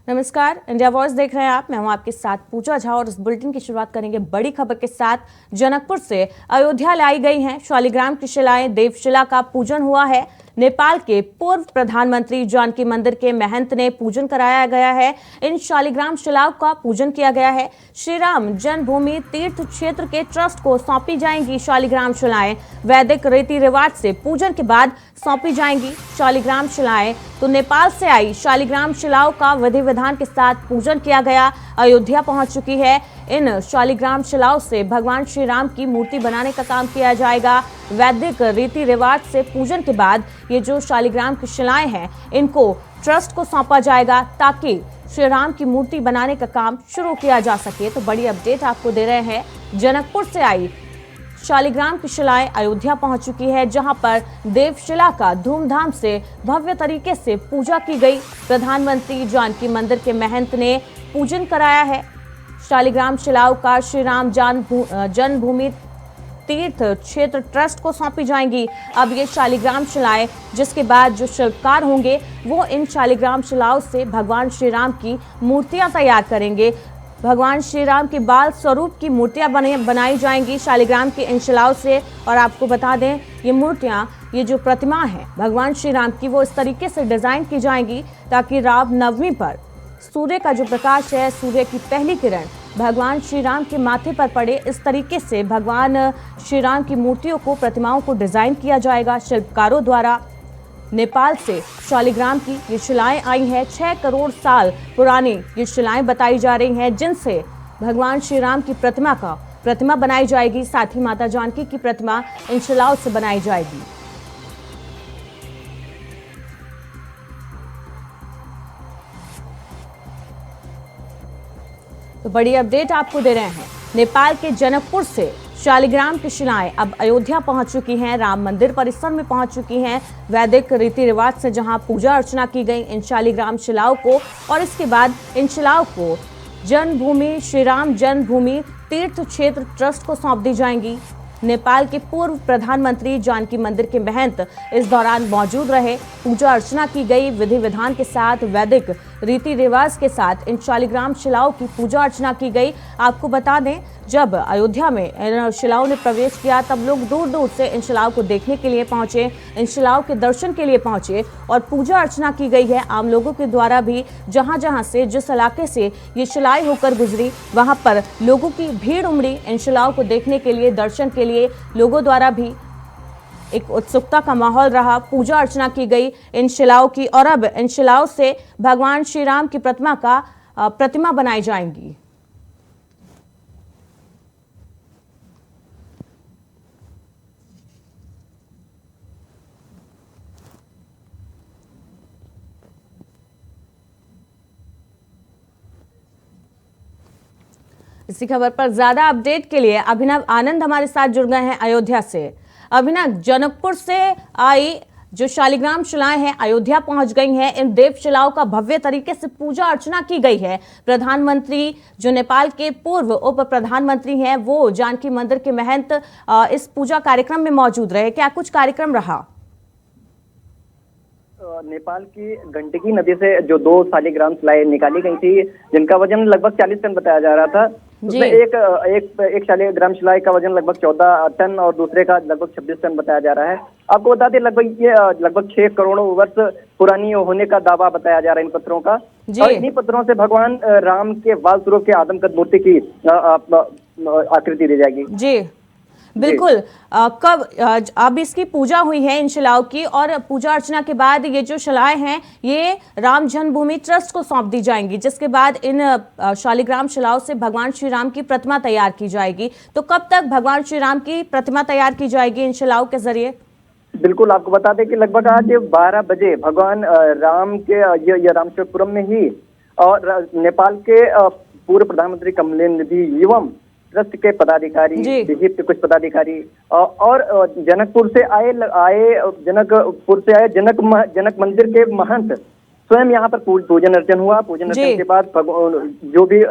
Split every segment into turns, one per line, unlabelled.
नमस्कार, India voice देख रहे हैं आप। मैं हूं आपके साथ पूजा झा और इस बुलेटिन की शुरुआत करेंगे बड़ी खबर के साथ। जनकपुर से अयोध्या लाई गई हैं शालिग्राम की शिलाएं। देवशिला का पूजन हुआ है। नेपाल के पूर्व प्रधानमंत्री जानकी मंदिर के महंत ने पूजन कराया गया है। इन शालिग्राम शिलाओं का पूजन किया गया है। श्री राम जन्मभूमि तीर्थ क्षेत्र के ट्रस्ट को सौंपी जाएंगी शालिग्राम शिलाएं। वैदिक रीति रिवाज से पूजन के बाद सौंपी जाएंगी शालिग्राम शिलाएं। तो नेपाल से आई शालिग्राम शिलाओं का विधि विधान के साथ पूजन किया गया। अयोध्या पहुंच चुकी है। इन शालिग्राम शिलाओं से भगवान श्री राम की मूर्ति बनाने का काम किया जाएगा। वैदिक रीति रिवाज से पूजन के बाद ये जो शालिग्राम की शिलाएं हैं इनको ट्रस्ट को सौंपा जाएगा ताकि श्री राम की मूर्ति बनाने का काम शुरू किया जा सके। तो बड़ी अपडेट आपको दे रहे हैं। जनकपुर से आई शालिग्राम की शिलाएं अयोध्या पहुंच चुकी है, जहां पर देवशिला का धूमधाम से भव्य तरीके से पूजा की गई। प्रधानमंत्री जानकी मंदिर के महंत ने पूजन कराया है। शालिग्राम शिलाओं का श्री राम जन्मभूमि तीर्थ क्षेत्र ट्रस्ट को सौंपी जाएंगी। अब ये शालिग्राम शिलाएं, जिसके बाद जो शिल्पकार होंगे वो इन शालिग्राम शिलाओं से भगवान श्री राम की मूर्तियां तैयार करेंगे। भगवान श्री राम के बाल स्वरूप की मूर्तियां बनाई जाएंगी शालिग्राम की इन शिलाओं से। और आपको बता दें, ये मूर्तियां, ये जो प्रतिमा है भगवान श्री राम की, वो इस तरीके से डिजाइन की जाएंगी ताकि राम नवमी पर सूर्य का जो प्रकाश है, सूर्य की पहली किरण भगवान श्री राम के माथे पर पड़े। इस तरीके से भगवान श्री राम की मूर्तियों को, प्रतिमाओं को डिजाइन किया जाएगा शिल्पकारों द्वारा। नेपाल से शालिग्राम की ये शिलाएं आई हैं। 6 करोड़ साल पुरानी ये शिलाएं बताई जा रही हैं, जिनसे भगवान श्री राम की प्रतिमा बनाई जाएगी। साथ ही माता जानकी की प्रतिमा इन शिलाओं से बनाई जाएगी। तो बड़ी अपडेट आपको दे रहे हैं। नेपाल के जनकपुर से शालिग्राम की शिलाएं अब अयोध्या पहुंच चुकी हैं। राम मंदिर परिसर में पहुंच चुकी हैं। वैदिक रीति रिवाज से जहां पूजा अर्चना की गई इन शालिग्राम शिलाओं को, और इसके बाद इन शिलाओं को जन्मभूमि श्री राम जन्मभूमि तीर्थ क्षेत्र ट्रस्ट को सौंप दी जाएंगी। नेपाल के पूर्व प्रधानमंत्री जानकी मंदिर के महंत इस दौरान मौजूद रहे। पूजा अर्चना की गई विधि विधान के साथ, वैदिक रीति रिवाज के साथ इन शालिग्राम शिलाओं की पूजा अर्चना की गई। आपको बता दें, जब अयोध्या में इन शिलाओं ने प्रवेश किया तब लोग दूर दूर से इन शिलाओं को देखने के लिए पहुंचे, इन शिलाओं के दर्शन के लिए पहुंचे और पूजा अर्चना की गई है। आम लोगों के द्वारा भी जहां जहां से, जिस इलाके से ये शिलाएं होकर गुजरी, वहां पर लोगों की भीड़ उमड़ी। इन शिलाओं को देखने के लिए, दर्शन के लिए लोगों द्वारा भी एक उत्सुकता का माहौल रहा। पूजा अर्चना की गई इन शिलाओं की, और अब इन शिलाओं से भगवान श्री राम की प्रतिमा बनाई जाएंगी। इसी खबर पर ज्यादा अपडेट के लिए अभिनव आनंद हमारे साथ जुड़ गए हैं अयोध्या से। अभिनव, जनकपुर से आई जो शालिग्राम शिलाएं हैं अयोध्या पहुंच गई हैं। इन देव शिलाओं का भव्य तरीके से पूजा अर्चना की गई है। प्रधानमंत्री जो नेपाल के पूर्व उप प्रधानमंत्री हैं, वो जानकी मंदिर के महंत इस पूजा कार्यक्रम में मौजूद रहे। क्या कुछ कार्यक्रम रहा?
नेपाल की गंडकी नदी से जो 2 शालिग्राम शिलाएं निकाली गई थी, जिनका वजन लगभग 40 टन बताया जा रहा था, उसमें एक शालिग्राम शिला का वजन लगभग 14 टन और दूसरे का लगभग 26 टन बताया जा रहा है। आपको बता दें, लगभग 6 करोड़ वर्ष पुरानी होने का दावा बताया जा रहा है इन पत्थरों का। और इन्हीं पत्थरों से भगवान राम के बाल स्वरूप के आदमकद मूर्ति की आकृति दी जाएगी।
जी बिल्कुल। कब अब इसकी पूजा हुई है इन शिलाओं की, और पूजा अर्चना के बाद ये जो शिलाएं हैं ये राम जन्मभूमि ट्रस्ट को सौंप दी जाएंगी, जिसके बाद इन शालिग्राम शिलाओं से भगवान श्री राम की प्रतिमा तैयार की जाएगी। तो कब तक भगवान श्री राम की प्रतिमा तैयार की जाएगी इन शिलाओं के जरिए?
बिल्कुल, आपको बता दें कि लगभग आज 12 बजे भगवान राम के रामेश्वरपुरम में ही, और नेपाल के पूर्व प्रधानमंत्री कमलेन्द्र एवं ट्रस्ट के पदाधिकारी, विहिप के कुछ पदाधिकारी और जनकपुर से आए जनक मंदिर के महंत स्वयं यहाँ पर पूजन अर्चन हुआ। पूजन अर्चन के बाद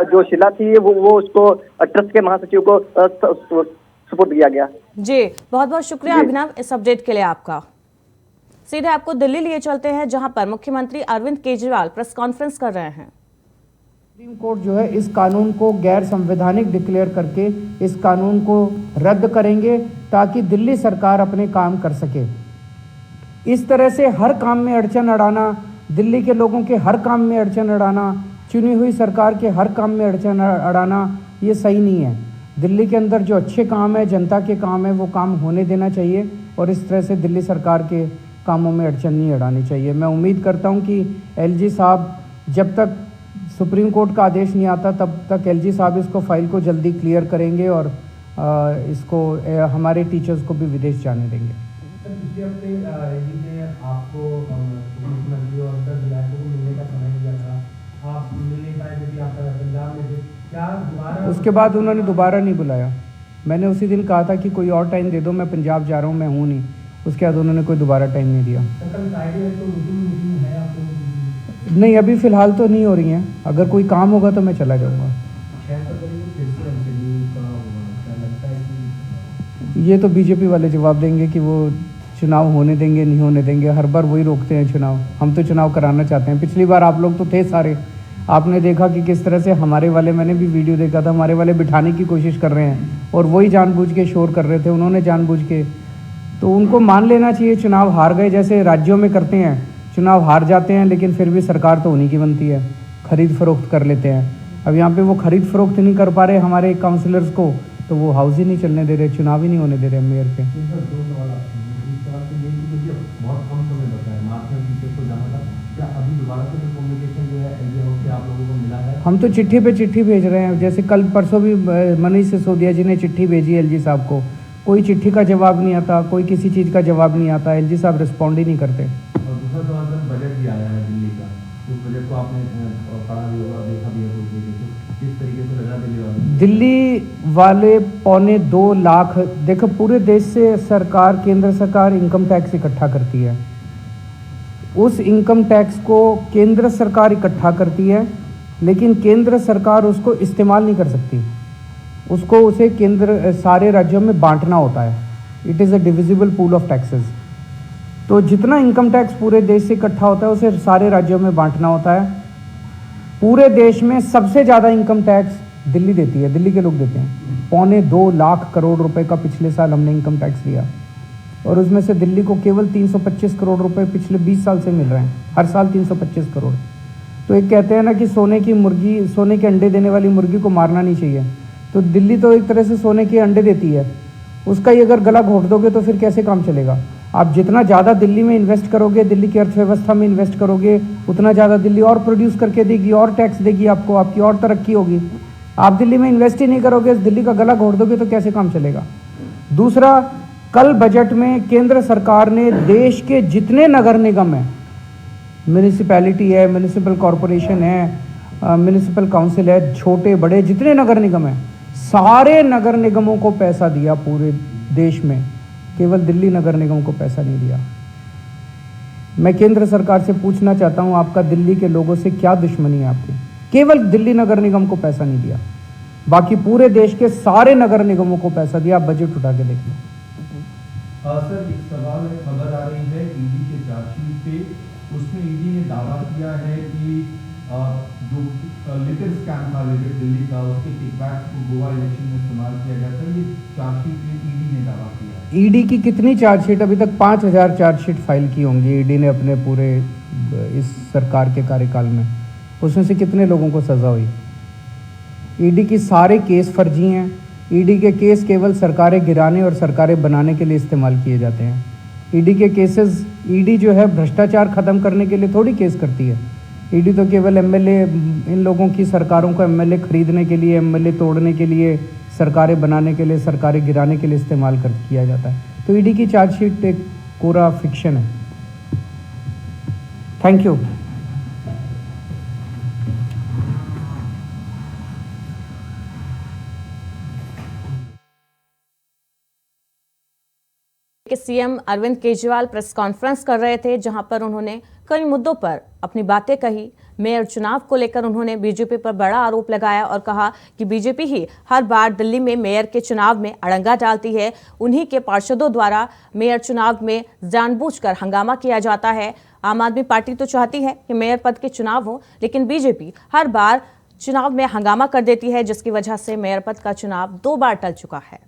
जो शिला थी वो उसको ट्रस्ट के महासचिव को सुपुर्द किया गया।
जी, बहुत बहुत शुक्रिया अभिनव इस अपडेट के लिए आपका। सीधे आपको दिल्ली लिए चलते हैं, जहां पर मुख्यमंत्री अरविंद केजरीवाल प्रेस कॉन्फ्रेंस कर रहे हैं।
सुप्रीम कोर्ट जो है इस कानून को गैर संवैधानिक डिक्लेयर करके इस कानून को रद्द करेंगे ताकि दिल्ली सरकार अपने काम कर सके। इस तरह से हर काम में अड़चन अड़ाना, दिल्ली के लोगों के हर काम में अड़चन अड़ाना, चुनी हुई सरकार के हर काम में अड़चन अड़ाना, ये सही नहीं है। दिल्ली के अंदर जो अच्छे काम है, जनता के काम है, वो काम होने देना चाहिए और इस तरह से दिल्ली सरकार के कामों में अड़चन नहीं अड़ानी चाहिए। मैं उम्मीद करता हूँ कि एलजी साहब, जब तक सुप्रीम कोर्ट का आदेश नहीं आता तब तक एलजी साहब इसको फाइल को जल्दी क्लियर करेंगे और इसको हमारे टीचर्स को भी विदेश जाने देंगे।
पिछले हफ्ते एलजी ने आपको मुख्यमंत्री और 10 विधायकों को मिलने का समय दिया था, आप मिल नहीं पाए क्योंकि आप पंजाब में थे। क्या दोबारा
उसके बाद उन्होंने दोबारा नहीं बुलाया। मैंने उसी दिन कहा था कि कोई और टाइम दे दो, मैं पंजाब जा रहा हूँ, मैं हूँ नहीं। उसके बाद उन्होंने कोई दोबारा टाइम नहीं दिया।
कल फ्राइडे है तो मीटिंग है आपको?
नहीं, अभी फ़िलहाल तो नहीं हो रही हैं। अगर कोई काम होगा तो मैं चला जाऊँगा।
6 फरवरी को फिर से एमसीडी का होगा, क्या लगता है कि
ये तो बीजेपी वाले जवाब देंगे कि वो चुनाव होने देंगे नहीं होने देंगे। हर बार वही रोकते हैं चुनाव। हम तो चुनाव कराना चाहते हैं। पिछली बार आप लोग तो थे सारे, आपने देखा कि किस तरह से हमारे वाले, मैंने भी वीडियो देखा था, हमारे वाले बिठाने की कोशिश कर रहे हैं और वही जानबूझ के शोर कर रहे थे। उन्होंने जानबूझ के, तो उनको मान लेना चाहिए चुनाव हार गए, जैसे राज्यों में करते हैं, चुनाव हार जाते हैं लेकिन फिर भी सरकार तो उन्हीं की बनती है, खरीद फरोख्त कर लेते हैं। अब यहाँ पे वो खरीद फरोख्त नहीं कर पा रहे हमारे काउंसलर्स को, तो वो हाउस ही नहीं चलने दे रहे, चुनाव ही नहीं होने दे रहे मेयर पे।
दो सवाल आपसे हैं। एक सवाल तो यही कि मुझे बहुत कम समय बचा है, मार्च में टीचर को जाना था, क्या अभी दोबारा से जो कम्युनिकेशन जो है एलजी हाउस से आप लोगों को मिला है?
हम तो चिट्ठी पे चिट्ठी भेज रहे हैं। जैसे कल परसों भी मनीष सिसोदिया जी ने चिट्ठी भेजी एलजी साहब को, कोई चिट्ठी का जवाब नहीं आता, कोई किसी चीज़ का जवाब नहीं आता, एलजी साहब रिस्पॉन्ड ही नहीं करते।
और दूसरा सवाल सर, बजट भी आया है दिल्ली का, उस बजट को आपने पढ़ा भी होगा, देखा भी है, तो किस तरीके से लगा दिल्ली वाले?
दिल्ली वाले 2.25 लाख, देखो पूरे देश से सरकार, केंद्र सरकार इनकम टैक्स इकट्ठा करती है। उस इनकम टैक्स को केंद्र सरकार इकट्ठा करती है, लेकिन केंद्र सरकार उसको इस्तेमाल नहीं कर सकती। उसको उसे केंद्र सारे राज्यों में बांटना होता है। It is a divisible pool of taxes. तो जितना इनकम टैक्स पूरे देश से इकट्ठा होता है उसे सारे राज्यों में बांटना होता है। पूरे देश में सबसे ज़्यादा इनकम टैक्स दिल्ली देती है, दिल्ली के लोग देते हैं। 2.25 लाख करोड़ रुपए का पिछले साल हमने इनकम टैक्स लिया और उसमें से दिल्ली को केवल 325 करोड़ रुपए पिछले 20 साल से मिल रहे हैं, हर साल 325 करोड़। तो एक कहते हैं ना कि सोने की मुर्गी, सोने के अंडे देने वाली मुर्गी को मारना नहीं चाहिए। तो दिल्ली तो एक तरह से सोने के अंडे देती है, उसका ही अगर गला घोट दोगे तो फिर कैसे काम चलेगा? आप जितना ज़्यादा दिल्ली में इन्वेस्ट करोगे, दिल्ली की अर्थव्यवस्था में इन्वेस्ट करोगे, उतना ज़्यादा दिल्ली और प्रोड्यूस करके देगी, और टैक्स देगी आपको, आपकी और तरक्की होगी। आप दिल्ली में इन्वेस्ट ही नहीं करोगे, दिल्ली का गला घोट दोगे तो कैसे काम चलेगा? दूसरा, कल बजट में केंद्र सरकार ने देश के जितने नगर निगम हैं, म्यूनिसिपैलिटी है, म्यूनिसिपल कॉरपोरेशन है, म्यूनिसिपल काउंसिल है, छोटे बड़े जितने नगर निगम हैं, सारे नगर निगमों को पैसा दिया पूरे देश में। केवल दिल्ली नगर निगम को पैसा नहीं दिया। मैं केंद्र सरकार से पूछना चाहता हूं, आपका दिल्ली के लोगों से क्या दुश्मनी है आपकी? केवल दिल्ली नगर निगम को पैसा नहीं दिया, बाकी पूरे देश के सारे नगर निगमों को पैसा दिया। आप बजट उठा के देख लो।
सर, एक सवाल है, खबर आ रही है ईडी के चार्जशीट पे, उसमें ईडी ने दावा किया है कि जो लिटर स्कैम था लिटर दिल्ली का, उसके किकबैक्स को गोवा इलेक्शन में इस्तेमाल किया गया था। ये चार्जशीट में ईडी ने दावा किया।
ईडी की कितनी चार्जशीट? अभी तक 5000 चार्जशीट फाइल की होंगी ईडी ने अपने पूरे इस सरकार के कार्यकाल में। उसमें से कितने लोगों को सज़ा हुई? ईडी की सारे केस फर्जी हैं। ईडी के केस केवल सरकारें गिराने और सरकारें बनाने के लिए इस्तेमाल किए जाते हैं। ईडी के केसेस, ईडी जो है भ्रष्टाचार ख़त्म करने के लिए थोड़ी केस करती है। ईडी तो केवल एमएलए, इन लोगों की सरकारों को एमएलए खरीदने के लिए, एमएलए तोड़ने के लिए, सरकारें बनाने के लिए, सरकारें गिराने के लिए इस्तेमाल किया जाता है। तो ईडी की चार्जशीट एक पूरा फिक्शन है। Thank you.
कि CM Arvind Kejriwal press conference कर रहे थे, जहां पर उन्होंने कई मुद्दों पर अपनी बातें कही। मेयर चुनाव को लेकर उन्होंने बीजेपी पर बड़ा आरोप लगाया और कहा कि बीजेपी ही हर बार दिल्ली में मेयर के चुनाव में अड़ंगा डालती है। उन्हीं के पार्षदों द्वारा मेयर चुनाव में जानबूझकर हंगामा किया जाता है। आम आदमी पार्टी तो चाहती है कि मेयर पद के चुनाव हो, लेकिन बीजेपी हर बार चुनाव में हंगामा कर देती है, जिसकी वजह से मेयर पद का चुनाव 2 बार टल चुका है।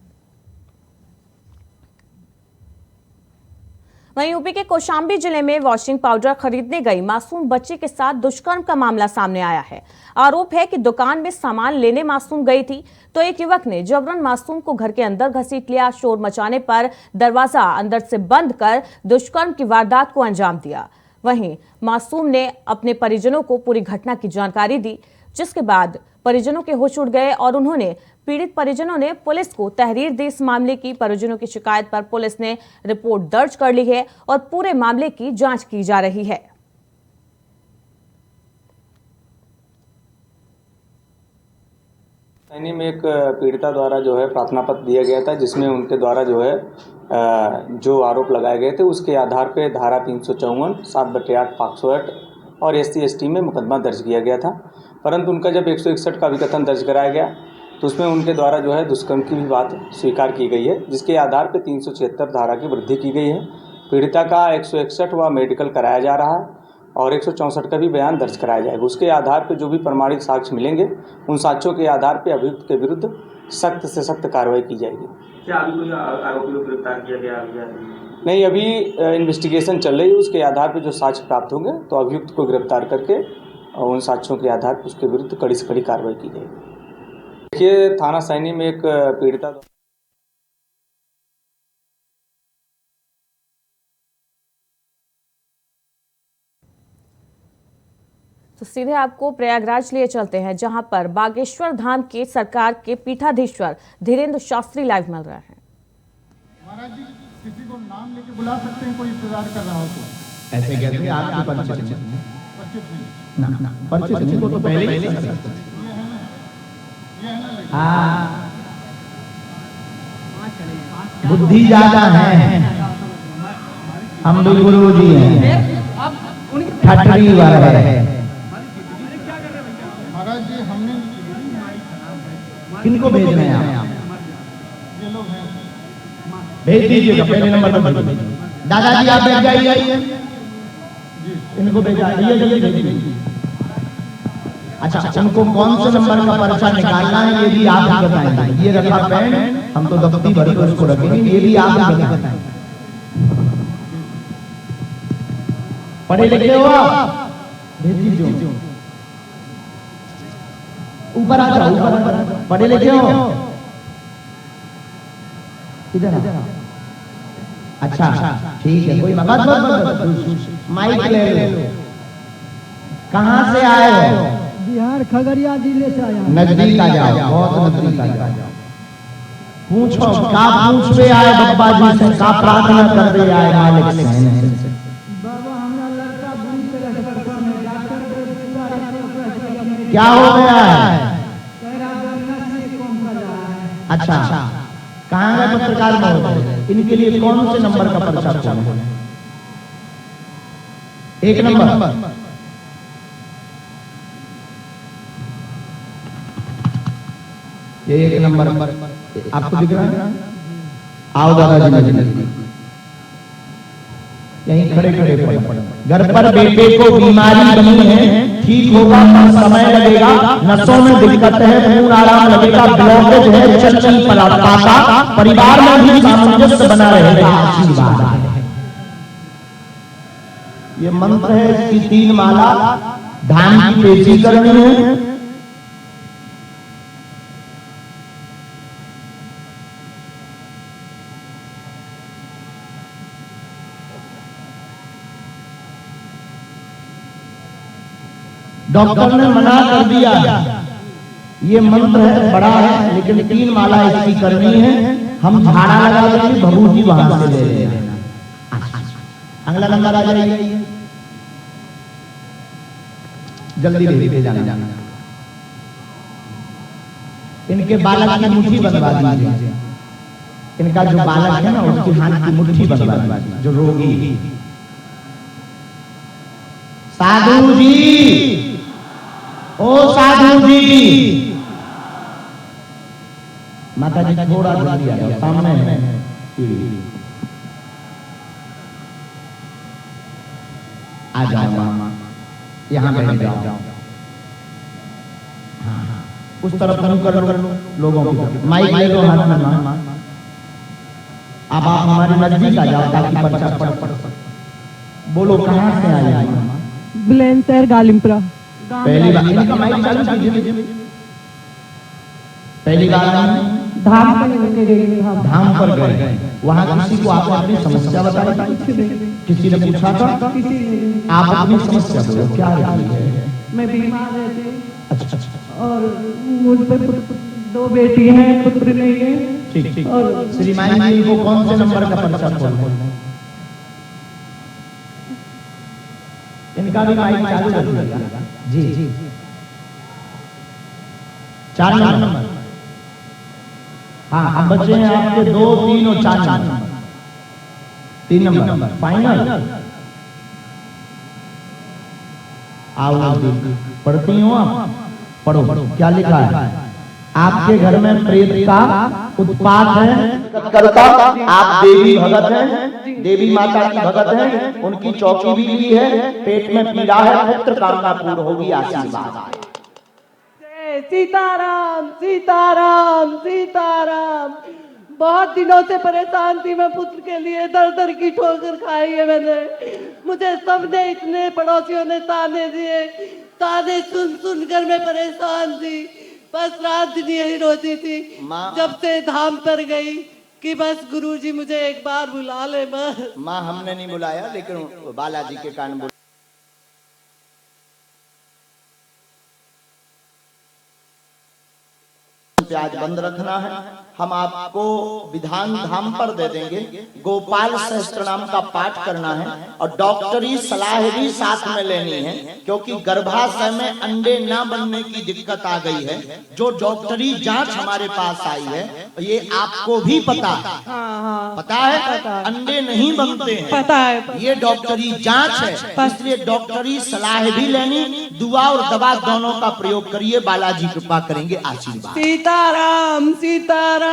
वहीं यूपी के कौशाम्बी जिले में वॉशिंग पाउडर खरीदने गई मासूम बच्ची के साथ दुष्कर्म का मामला सामने आया है। आरोप है कि दुकान में सामान लेने मासूम गई थी तो एक युवक ने जबरन मासूम को घर के अंदर घसीट लिया। शोर मचाने पर दरवाजा अंदर से बंद कर दुष्कर्म की वारदात को अंजाम दिया। वहीं मासूम ने अपने परिजनों को पूरी घटना की जानकारी दी, जिसके बाद परिजनों के होश उड़ गए और उन्होंने पीड़ित परिजनों ने पुलिस को तहरीर दी। इस मामले की परिजनों की शिकायत पर पुलिस ने रिपोर्ट दर्ज कर ली है और पूरे मामले की जांच की जा रही है।
सैनी में एक पीड़िता द्वारा जो है प्रार्थना पत्र दिया गया था, जिसमें उनके द्वारा जो है जो आरोप लगाए गए थे उसके आधार पे धारा 354, 7/8 पॉक्सो एक्ट और SC/ST में मुकदमा दर्ज किया गया था। परंतु उनका जब 161 का अभिकथन दर्ज कराया गया तो उसमें उनके द्वारा जो है दुष्कर्म की भी बात स्वीकार की गई है, जिसके आधार पे 376 धारा की वृद्धि की गई है। पीड़िता का 161 व मेडिकल कराया जा रहा है और 164 का भी बयान दर्ज कराया जाएगा। उसके आधार पे जो भी प्रमाणिक साक्ष्य मिलेंगे उन साक्ष्यों के आधार पे अभियुक्त के विरुद्ध सख्त से सख्त कार्रवाई की जाएगी।
क्या अभी कोई आरोपी को गिरफ्तार किया गया
नहीं, अभी इन्वेस्टिगेशन चल रही है। उसके आधार पे जो साक्ष्य प्राप्त होंगे तो अभियुक्त को गिरफ्तार करके और उन साक्ष्यों के आधार पर उसके विरुद्ध कड़ी से कड़ी कार्रवाई की जाएगी। देखिए, थाना सैनी में एक पीड़िता
तो सीधे आपको प्रयागराज लिए चलते हैं, जहां पर बागेश्वर धाम के सरकार के पीठाधीश्वर धीरेन्द्र शास्त्री लाइव मिल रहे हैं।
महाराज जी, किसी को नाम लेके बुला सकते हैं, कोई इंतजार कर रहा हो तो?
ऐसे कैसे आपके परिचित
परिचित नहीं
ना परिचित नहीं को तो पहले ही
ये है ना
हाँ बुद्धि ज्यादा है, हम भी गुरु जी हैं, ठटरी वाला है।
महाराज जी, हमने
किनको भेजना है आप?
ये लोग हैं,
भेज दीजिएगा, पहले नंबर पर भेज दीजिए। दादाजी आप बैठ जाइए, इनको भेजा जल्दी भेज दीजिए। अच्छा, उनको कौन से नंबर का पर्चा निकालना है ये भी आप ही बताएंगे। ये रखा पेन, हम तो दफ्ती भर कर उसको रखेंगे, ये भी आप ही बताएंगे। पढ़े लिखे हो आप? भेज दीजिए। ऊपर आ जाओ, ऊपर पढ़े लिखे हो? इधर अच्छा ठीक है, कोई बात माइक ले लो। कहाँ से आए हो?
बिहार खगड़िया जिले से आया।
नजदीक आ जाओ, बहुत नजदीक आ जाओ। पूछो क्या पूछ पे आए बाबा जी से, क्या प्रार्थना कर दे आए मालिक से?
बाबा हमारा लड़का बुरी तरह से परेशान है, डॉक्टर को
क्या हो गया है?
कह रहा है नस से कम कर रहा है।
अच्छा, कहाँ है पत्रकार महोदय? इनके लिए कौन से नंबर का पर्चा खोलें? 1 नंबर। ये 1 नंबर आपको दिख रहा है? आओ दादाजी नजदीक, यहीं खड़े खड़े पड़े। घर पर बेटे को बीमारी बनी है, ठीक होगा पर समय लगेगा, नसों में दिक्कत है, पूर्ण आराम लगेगा, ब्लॉकेज है, चल चल पाता, परिवार में भी सामंजस्य बना रहेगा, आशीर्वाद है। ये मंत्र है, इसकी 3 माला, धान की पेशी करनी है। डॉक्टर ने मना कर दिया, ये मंत्र है, बड़ा है, लेकिन 3 माला इसकी करनी है। हम झाड़ा लगा देंगे, भभूति वहां से ले लेना। अगला नंबर आ जाइए, जल्दी भेज जाना। इनके बालक की मुट्ठी बनवा दीजिए। इनका जो बालक है ना, उसकी हाथ की मुट्ठी बनवा दीजिए, जो रोगी। साधु जी, ओ साधु जी, माता जी थोड़ा जल्दी आ जाओ, सामने है आ जाओ मामा, यहाँ बैठ जाओ। उस तरफ मुंह कर लो लोगों की तरफ। माइक ले लो हाथ में मां। अब आप हमारे नजदीक आ जाओ ताकि पर्चा पढ़ बोलो कहाँ से आई मां?
बुलंदशहर गालिमपुरा।
पहली बार इनका माइक चालू कीजिए। पहली बार
धाम पर गए,
धाम पर गए, वहाँ किसी को आप अपनी समस्या बताई? किसी ने पूछा था? आप अपनी समस्या बोलो क्या है?
मैं बीमार रहती हूँ।
अच्छा
और मुझ पर 2 बेटी हैं, पुत्र नहीं है।
ठीक।
और
श्रीमान जी को कौन से नंबर का पर्चा खोल? इनका भी माइक चालू रखिएगा। जी 4 नंबर। हाँ अब बच्चे हैं आपके 2, 3 और 4 नंबर। 3 number final. आओ पढ़ती हो आप? पढ़ो। क्या लिखा है? आपके घर में प्रेत का उत्पात है करता, आप देवी भगत हैं, देवी माता की भगत हैं, उनकी चौकी भी ली है, पेट में पीड़ा है, पुत्र कामना पूर्ण होगी, आशीर्वाद।
सीताराम सीताराम सीताराम। बहुत दिनों से परेशान थी मैं पुत्र के लिए, दर दर की ठोकर खाई है मैंने। मुझे सबने, इतने पड़ोसियों ने ताने दिए, ताने सुन सुन कर मैं परेशान थी। बस रात दिन यही रोती थी जब से धाम पर गई कि बस गुरुजी मुझे एक बार बुला ले बस।
माँ हमने नहीं बुलाया, लेकिन बालाजी के कारण आज बंद रखना है। हम आपको विधान धाम पर दे देंगे, गोपाल सहस्त्रनाम का पाठ करना है और डॉक्टरी सलाह भी साथ में लेनी है, क्योंकि गर्भाशय में अंडे न बनने की दिक्कत आ गई है। जो डॉक्टरी जांच हमारे पास आई है, ये आपको भी पता है, अंडे नहीं बनते हैं,
पता है।
ये डॉक्टरी जांच है, इसलिए डॉक्टरी सलाह भी लेनी, दुआ और दवा दोनों का प्रयोग करिए, बालाजी कृपा करेंगे, आशीर्वाद।
सीताराम सीताराम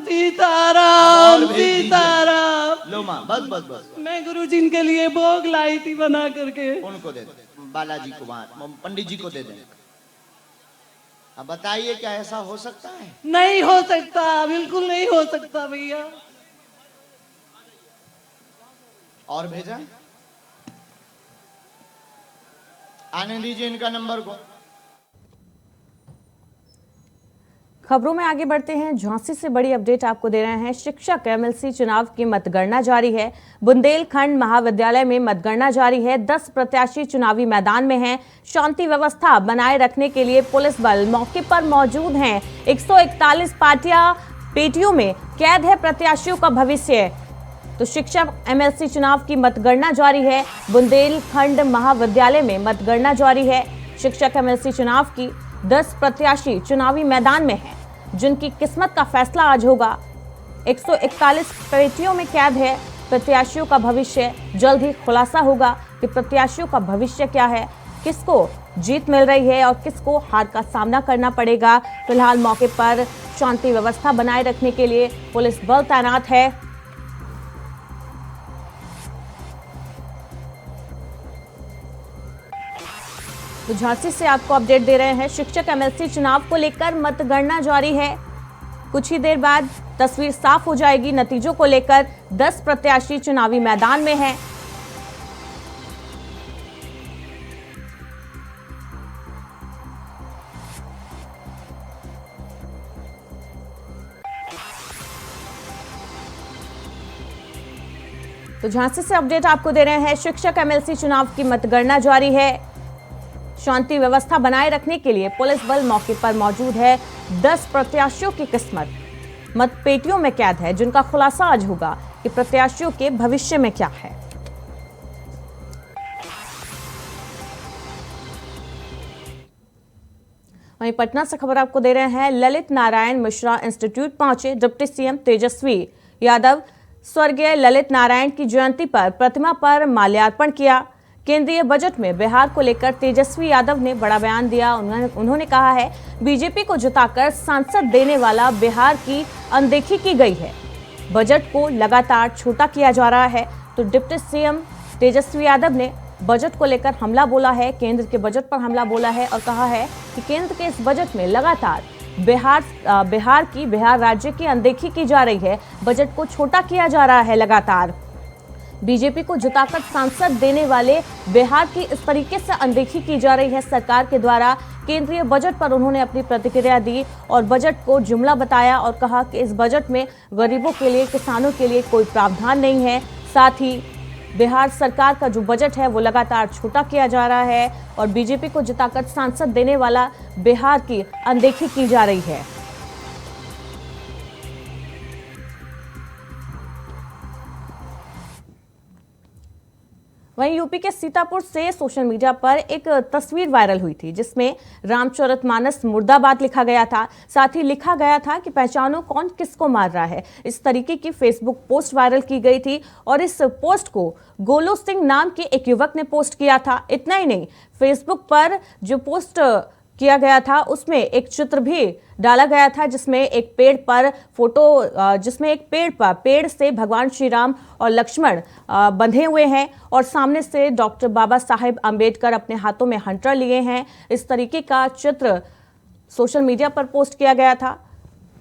सीताराम सीताराम।
लो माँ बस।
मैं गुरुजी के लिए भोग लाई थी बना करके।
उनको दे दे, बालाजी को, पंडित जी को दे दे। अब बताइए क्या ऐसा हो सकता है?
नहीं हो सकता, बिल्कुल नहीं हो सकता भैया।
और भेजा आने दीजिए इनका नंबर को।
खबरों में आगे बढ़ते हैं। झांसी से बड़ी अपडेट आपको दे रहे हैं। शिक्षक एमएलसी चुनाव की मतगणना जारी है। बुंदेलखंड महाविद्यालय में मतगणना जारी है। 10 प्रत्याशी चुनावी मैदान में हैं। शांति व्यवस्था बनाए रखने के लिए पुलिस बल मौके पर मौजूद हैं। 141 पेटियों में कैद है प्रत्याशियों का भविष्य। तो शिक्षक एमएलसी चुनाव की मतगणना जारी है। बुंदेलखंड महाविद्यालय में मतगणना जारी है। शिक्षक एमएलसी चुनाव की 10 प्रत्याशी चुनावी मैदान में हैं, जिनकी किस्मत का फैसला आज होगा। 141 पेटियों में कैद है प्रत्याशियों का भविष्य। जल्द ही खुलासा होगा कि प्रत्याशियों का भविष्य क्या है, किसको जीत मिल रही है और किसको हार का सामना करना पड़ेगा। फिलहाल मौके पर शांति व्यवस्था बनाए रखने के लिए पुलिस बल तैनात है। तो झांसी से आपको अपडेट दे रहे हैं। शिक्षक एमएलसी चुनाव को लेकर मतगणना जारी है। कुछ ही देर बाद तस्वीर साफ हो जाएगी। नतीजों को लेकर 10 प्रत्याशी चुनावी मैदान में हैं। तो झांसी से अपडेट आपको दे रहे हैं। शिक्षक एमएलसी चुनाव की मतगणना जारी है। शांति व्यवस्था बनाए रखने के लिए पुलिस बल मौके पर मौजूद है। 10 प्रत्याशियों की किस्मत मतपेटियों में कैद है, जिनका खुलासा आज होगा कि प्रत्याशियों के भविष्य में क्या है। वहीं पटना से खबर आपको दे रहे हैं। ललित नारायण मिश्रा इंस्टीट्यूट पहुंचे डिप्टी सीएम तेजस्वी यादव। स्वर्गीय ललित नारायण की जयंती पर प्रतिमा पर माल्यार्पण किया। केंद्रीय बजट में बिहार को लेकर तेजस्वी यादव ने बड़ा बयान दिया। उन्होंने कहा है, बीजेपी को जिताकर सांसद देने वाला बिहार की अनदेखी की गई है। बजट को लगातार छोटा किया जा रहा है। तो डिप्टी सीएम तेजस्वी यादव ने बजट को लेकर हमला बोला है, केंद्र के बजट पर हमला बोला है और कहा है कि केंद्र के इस बजट में लगातार बिहार राज्य की अनदेखी की जा रही है, बजट को छोटा किया जा रहा है। लगातार बीजेपी को जिताकर सांसद देने वाले बिहार की इस तरीके से अनदेखी की जा रही है सरकार के द्वारा। केंद्रीय बजट पर उन्होंने अपनी प्रतिक्रिया दी और बजट को जुमला बताया और कहा कि इस बजट में गरीबों के लिए, किसानों के लिए कोई प्रावधान नहीं है। साथ ही बिहार सरकार का जो बजट है वो लगातार छोटा किया जा रहा है और बीजेपी को जिताकर सांसद देने वाला बिहार की अनदेखी की जा रही है। वहीं यूपी के सीतापुर से सोशल मीडिया पर एक तस्वीर वायरल हुई थी जिसमें रामचरितमानस मुर्दाबाद लिखा गया था। साथ ही लिखा गया था कि पहचानो कौन किसको मार रहा है। इस तरीके की फेसबुक पोस्ट वायरल की गई थी और इस पोस्ट को गोलू सिंह नाम के एक युवक ने पोस्ट किया था। इतना ही नहीं, फेसबुक पर जो पोस्ट किया गया था उसमें एक चित्र भी डाला गया था जिसमें एक पेड़ पर जिसमें एक पेड़ से भगवान श्री राम और लक्ष्मण बंधे हुए हैं और सामने से डॉक्टर बाबा साहेब अंबेडकर अपने हाथों में हंटर लिए हैं। इस तरीके का चित्र सोशल मीडिया पर पोस्ट किया गया था।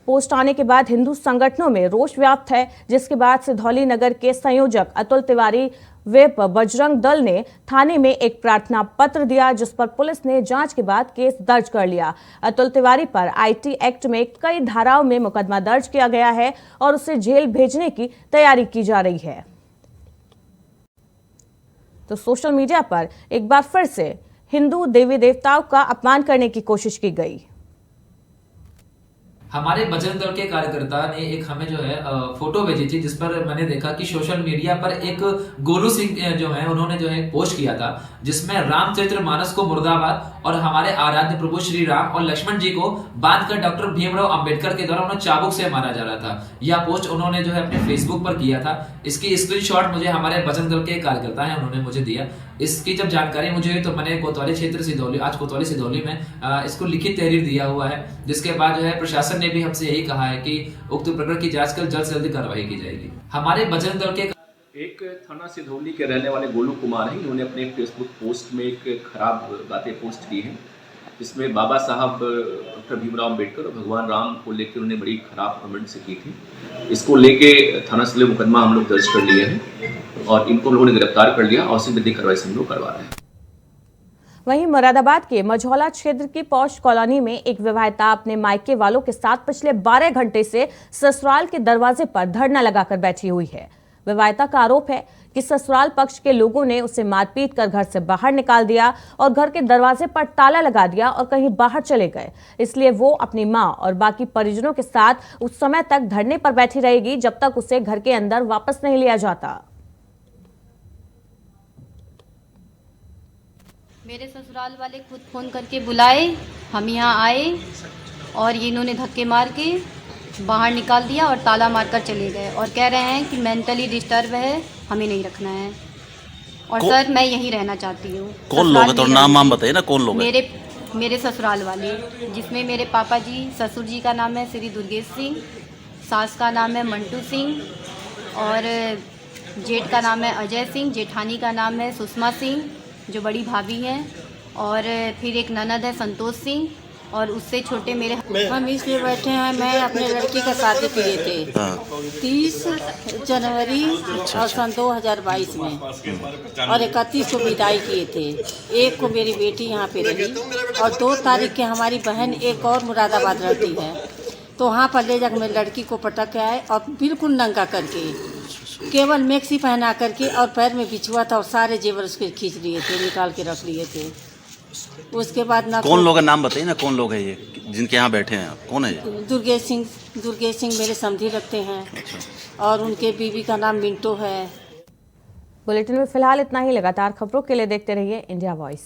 पोस्ट आने के बाद हिंदू संगठनों में रोष व्याप्त है, जिसके बाद सिधौली नगर के संयोजक अतुल तिवारी व बजरंग दल ने थाने में एक प्रार्थना पत्र दिया, जिस पर पुलिस ने जांच के बाद केस दर्ज कर लिया। अतुल तिवारी पर आईटी एक्ट में कई धाराओं में मुकदमा दर्ज किया गया है और उसे जेल भेजने की तैयारी की जा रही है। तो सोशल मीडिया पर एक बार फिर से हिंदू देवी देवताओं का अपमान करने की कोशिश की गई।
हमारे बजरंग दल के कार्यकर्ता ने एक हमें जो है फोटो भेजी थी जिस पर मैंने देखा कि सोशल मीडिया पर एक गोलू सिंह जो है उन्होंने जो है पोस्ट किया था जिसमें रामचरितमानस को मुर्दाबाद और हमारे आराध्य प्रभु श्री राम और लक्ष्मण जी को बांधकर डॉक्टर भीमराव अंबेडकर के द्वारा उन्हें चाबुक से मारा जा रहा था। यह पोस्ट उन्होंने जो है अपने फेसबुक पर किया था। इसकी स्क्रीनशॉट मुझे हमारे बजरंग दल के कार्यकर्ता है उन्होंने मुझे दिया। इसकी जब जानकारी मुझे हुई तो मैंने कोतवाली क्षेत्र सिधौली, आज कोतवाली सिधौली में इसको लिखित तहरीर दिया हुआ है, जिसके बाद जो है प्रशासन ने भी हमसे यही कहा है कि उक्त प्रकरण की जांच कर जल्द से जल्द कार्रवाई की जाएगी। हमारे बजरंग दल के
एक थाना सिधौली के रहने वाले गोलू कुमार हैं, इन्होंने अपने फेसबुक पोस्ट में एक खराब बातें पोस्ट की हैं, जिसमें बाबा साहब डॉक्टर भीमराव अंबेडकर और भगवान राम को लेकर उन्होंने बड़ी खराब कमेंट से की थी। इसको लेके थाना से मुकदमा हम लोग दर्ज कर लिए हैं और इनको लोगों ने गिरफ्तार कर लिया और विधिक कार्रवाई से हम लोग करवा रहे हैं।
वहीं मुरादाबाद के मझौला क्षेत्र की पौष कॉलोनी में एक विवाहिता अपने मायके वालों के साथ पिछले 12 घंटे से ससुराल के दरवाजे पर धरना लगाकर बैठी हुई है। विवाहिता का आरोप है कि ससुराल पक्ष के लोगों ने उसे मारपीट कर घर से बाहर निकाल दिया और घर के दरवाजे पर ताला लगा दिया और कहीं बाहर चले गए। इसलिए वो अपनी मां और बाकी परिजनों के साथ उस समय तक धरने पर बैठी रहेगी जब तक उसे घर के अंदर वापस नहीं लिया जाता।
मेरे ससुराल वाले खुद फ़ोन करके बुलाए, हम यहाँ आए और ये इन्होंने धक्के मार के बाहर निकाल दिया और ताला मारकर चले गए और कह रहे हैं कि मेंटली डिस्टर्ब है, हमें नहीं रखना है और सर मैं यहीं रहना चाहती हूँ।
कौन लोग हैं? तो नाम बताइए ना, कौन लोग हैं?
मेरे ससुराल वाले, जिसमें मेरे पापा जी, ससुर जी का नाम है श्री दुर्गेश सिंह, सास का नाम है मंटू सिंह और जेठ का नाम है अजय सिंह, जेठानी का नाम है सुषमा सिंह जो बड़ी भाभी हैं और फिर एक ननद है संतोष सिंह और उससे छोटे मेरे।
हम इसलिए बैठे हैं, मैं अपने लड़की का शादी किए थे 30 जनवरी और सन 2022 में और 31 को विदाई किए थे। 1 को मेरी बेटी यहाँ पे रही और 2 तारीख के हमारी बहन एक और मुरादाबाद रहती है, तो वहाँ पर ले जाकर मेरी लड़की को पटक के आए और बिल्कुल नंगा करके, केवल मैक्सी पहना करके और पैर में बिछुआ था और सारे जेवर उसके खींच लिए थे, निकाल के रख लिए थे। उसके बाद ना
कौन लोग है, नाम बताइए ना, कौन लोग है ये जिनके यहाँ बैठे हैं आप? कौन है ये?
दुर्गेश सिंह मेरे समधी लगते हैं और उनके बीवी का नाम मिंटो है।
बुलेटिन में फिलहाल इतना ही। लगातार खबरों के लिए देखते रहिए इंडिया वॉइस।